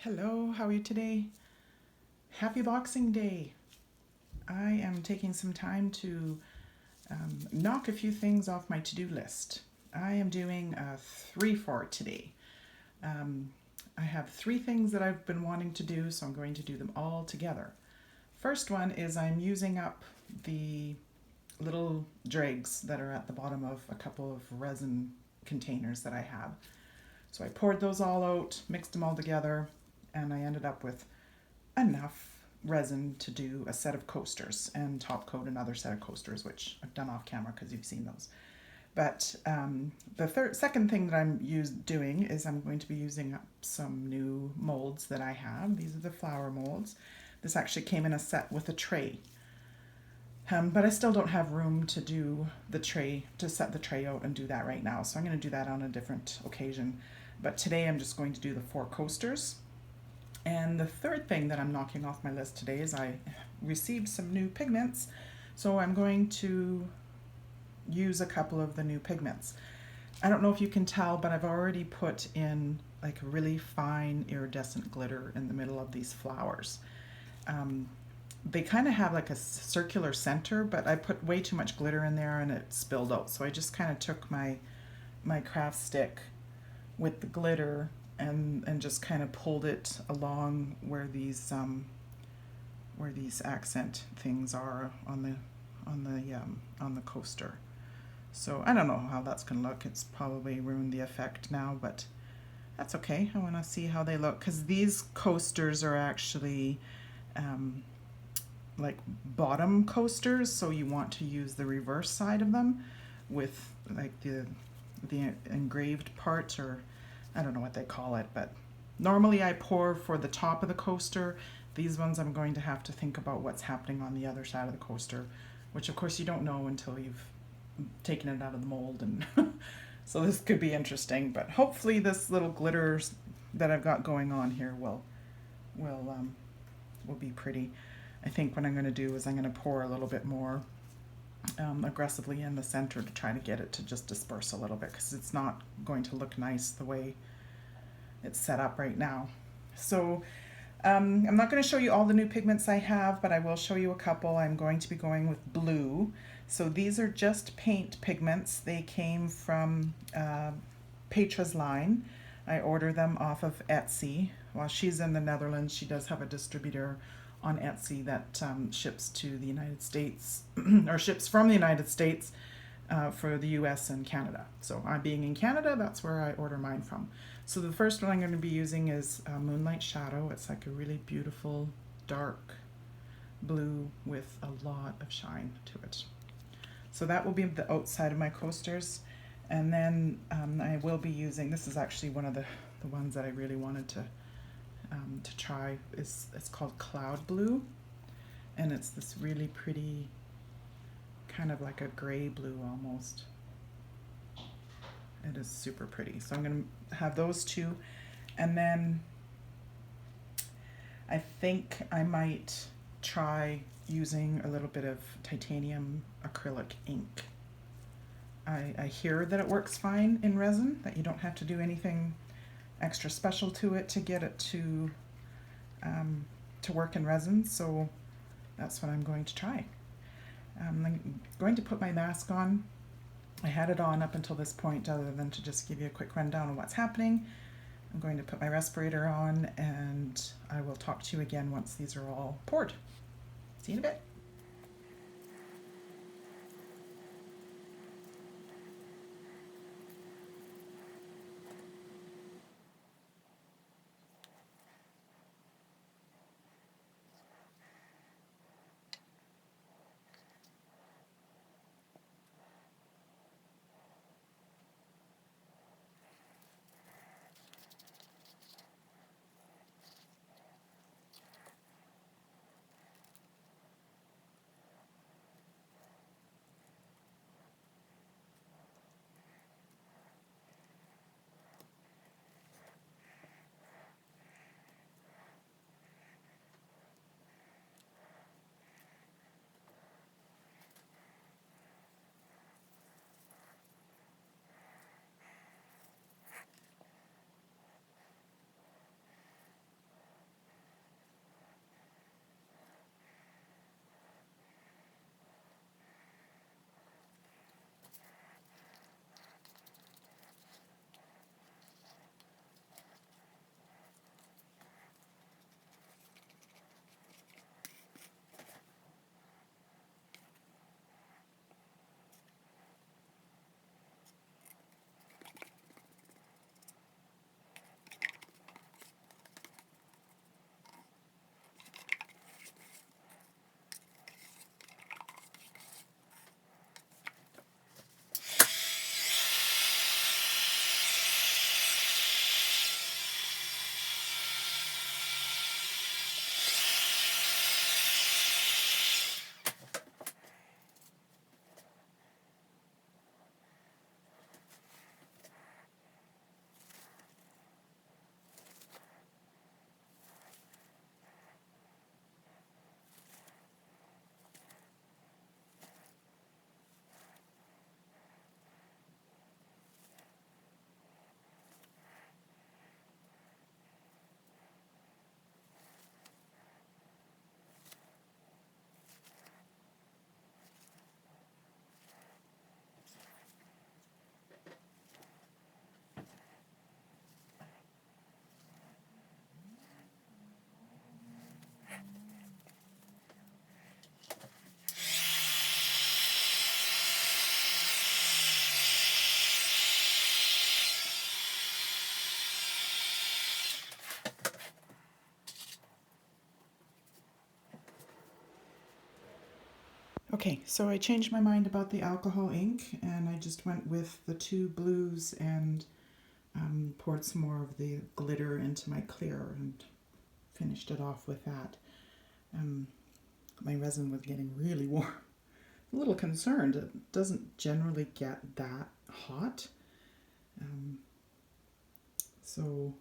Hello, how are you today? Happy Boxing Day. I am taking some time to knock a few things off my to-do list. I am doing a 3-4 today. I have 3 things that I've been wanting to do, so I'm going to do them all together. First one is I'm using up the little dregs that are at the bottom of a couple of resin containers that I have. So I poured those all out, mixed them all together, and I ended up with enough resin to do a set of coasters and top coat another set of coasters, which I've done off camera because you've seen those. But the second thing that I'm doing is I'm going to be using up some new molds that I have. These are the flower molds. This actually came in a set with a tray. But I still don't have room to do the tray, to set the tray out and do that right now. So I'm going to do that on a different occasion. But today I'm just going to do the 4 coasters. And the third thing that I'm knocking off my list today is I received some new pigments. So I'm going to use a couple of the new pigments. I don't know if you can tell, but I've already put in like a really fine iridescent glitter in the middle of these flowers. They kind of have like a circular center, but I put way too much glitter in there and it spilled out. So I just kind of took my craft stick with the glitter and just kind of pulled it along where these accent things are on the coaster. So I don't know how that's gonna look. It's probably ruined the effect now, but that's okay. I want to see how they look because these coasters are actually like bottom coasters, so you want to use the reverse side of them with like the engraved part, or I don't know what they call it, but normally I pour for the top of the coaster. These ones I'm going to have to think about what's happening on the other side of the coaster, which of course you don't know until you've taken it out of the mold, and so this could be interesting, but hopefully this little glitters that I've got going on here will be pretty. I think what I'm going to do is I'm going to pour a little bit more aggressively in the center to try to get it to just disperse a little bit because it's not going to look nice the way it's set up right now. So I'm not going to show you all the new pigments I have, but I will show you a couple. I'm going to be going with blue. So these are just paint pigments. They came from Petra's line. I order them off of Etsy. While she's in the Netherlands, she does have a distributor on Etsy that ships to the United States or ships from the United States for the US and Canada. So I'm being in Canada, that's where I order mine from. So the first one I'm going to be using is Moonlight Shadow. It's like a really beautiful dark blue with a lot of shine to it. So that will be the outside of my coasters. And then I will be using, this is actually one of the ones that I really wanted to try. It's called Cloud Blue, and it's this really pretty kind of like a gray blue almost. It is super pretty. So I'm going to have those 2, and then I think I might try using a little bit of titanium acrylic ink. I hear that it works fine in resin, that you don't have to do anything extra special to it to get it to work in resin, so that's what I'm going to try. I'm going to put my mask on. I had it on up until this point other than to just give you a quick rundown of what's happening. I'm going to put my respirator on and I will talk to you again once these are all poured. See you in a bit. Okay, so I changed my mind about the alcohol ink and I just went with the two blues and poured some more of the glitter into my clear and finished it off with that. My resin was getting really warm. A little concerned. It doesn't generally get that hot. So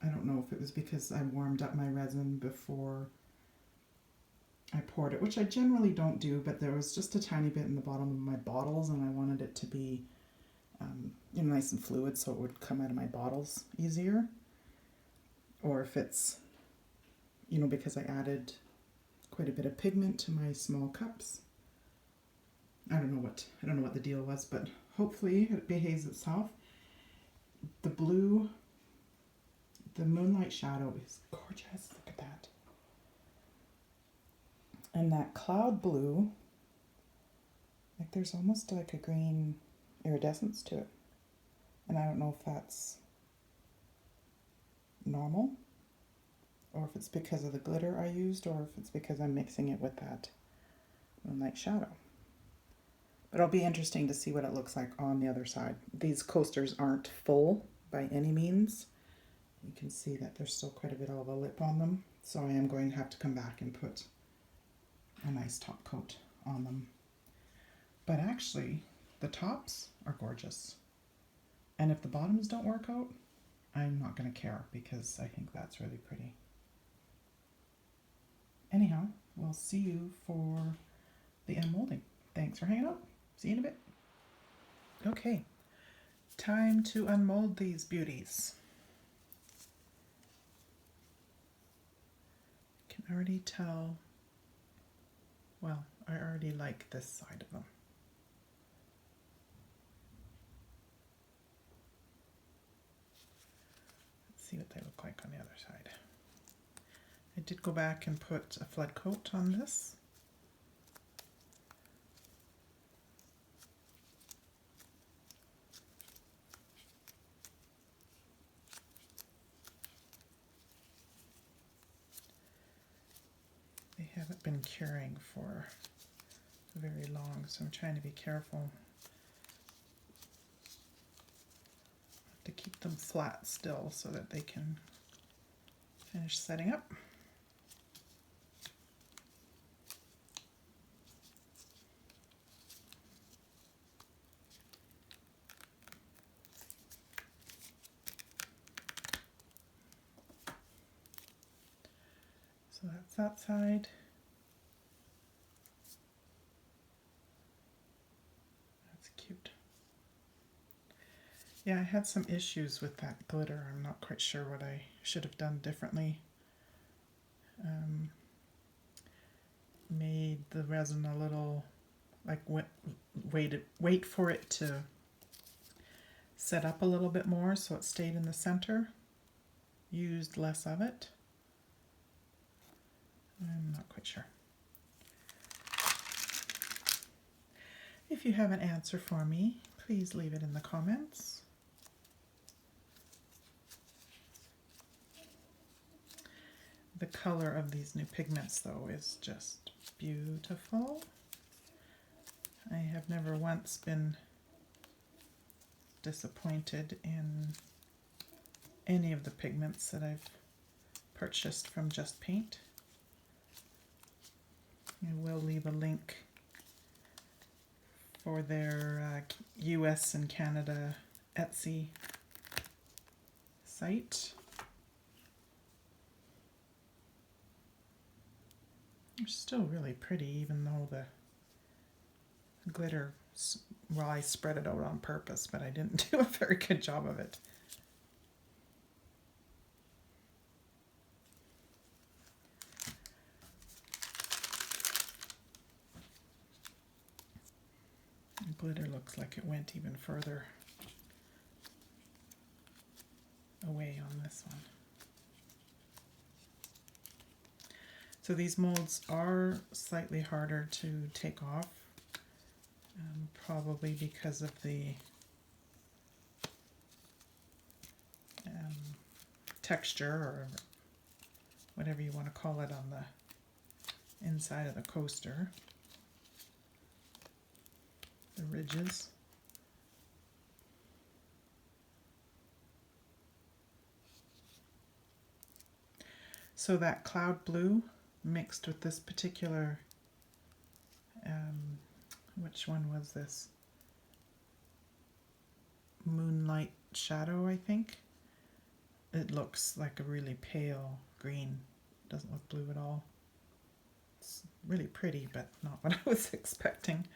I don't know if it was because I warmed up my resin before I poured it, which I generally don't do, but there was just a tiny bit in the bottom of my bottles and I wanted it to be nice and fluid so it would come out of my bottles easier. Or if it's, because I added quite a bit of pigment to my small cups. I don't know what the deal was, but hopefully it behaves itself. The blue, the moonlight shadow is gorgeous. Look at that. And that cloud blue, like there's almost like a green iridescence to it. And I don't know if that's normal or if it's because of the glitter I used or if it's because I'm mixing it with that moonlight shadow. But it'll be interesting to see what it looks like on the other side. These coasters aren't full by any means. You can see that there's still quite a bit of a lip on them. So I am going to have to come back and put a nice top coat on them. But actually, the tops are gorgeous. And if the bottoms don't work out, I'm not going to care because I think that's really pretty. Anyhow, we'll see you for the unmolding. Thanks for hanging out. See you in a bit. Okay, time to unmold these beauties. Can already tell, well, I already like this side of them. Let's see what they look like on the other side. I did go back and put a flood coat on this. They haven't been curing for very long, so I'm trying to be careful to keep them flat still so that they can finish setting up. So that's that side. That's cute. Yeah, I had some issues with that glitter. I'm not quite sure what I should have done differently. Made the resin a little, like wait for it to set up a little bit more so it stayed in the center. Used less of it. I'm not quite sure. If you have an answer for me, please leave it in the comments. The color of these new pigments, though, is just beautiful. I have never once been disappointed in any of the pigments that I've purchased from Just Paint. I will leave a link for their US and Canada Etsy site. They're still really pretty, even though the glitter, well, I spread it out on purpose, but I didn't do a very good job of it. The glitter looks like it went even further away on this one. So these molds are slightly harder to take off, probably because of the texture or whatever you want to call it on the inside of the coaster, the ridges. So that cloud blue mixed with this particular, which one was this? Moonlight Shadow, I think. It looks like a really pale green. Doesn't look blue at all. It's really pretty, but not what I was expecting.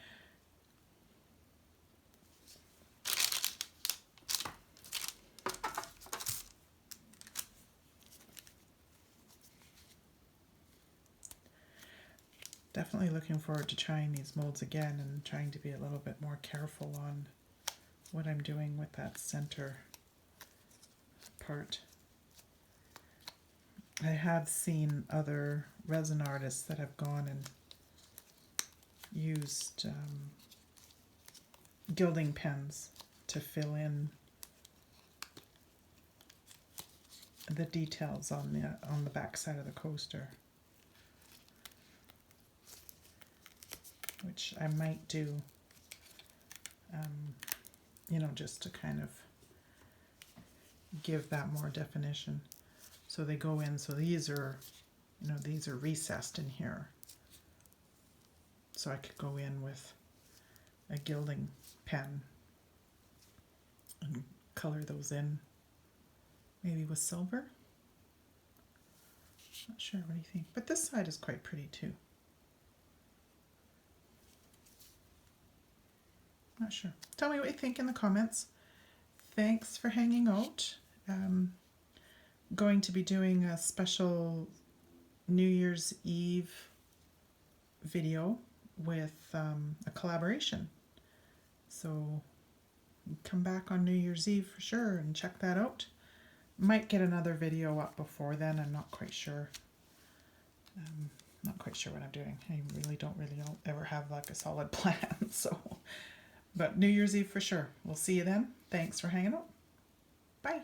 Definitely looking forward to trying these molds again and trying to be a little bit more careful on what I'm doing with that center part. I have seen other resin artists that have gone and used gilding pens to fill in the details on the back side of the coaster, which I might do, you know, just to kind of give that more definition. So they go in, so these are, you know, these are recessed in here. So I could go in with a gilding pen and color those in, maybe with silver. Not sure, what do you think? But this side is quite pretty too. Not sure. Tell me what you think in the comments. Thanks for hanging out. Going to be doing a special New Year's Eve video with a collaboration. So come back on New Year's Eve for sure and check that out. Might get another video up before then. I'm not quite sure. Not quite sure what I'm doing. I don't ever have like a solid plan. So, but New Year's Eve for sure. We'll see you then. Thanks for hanging out. Bye.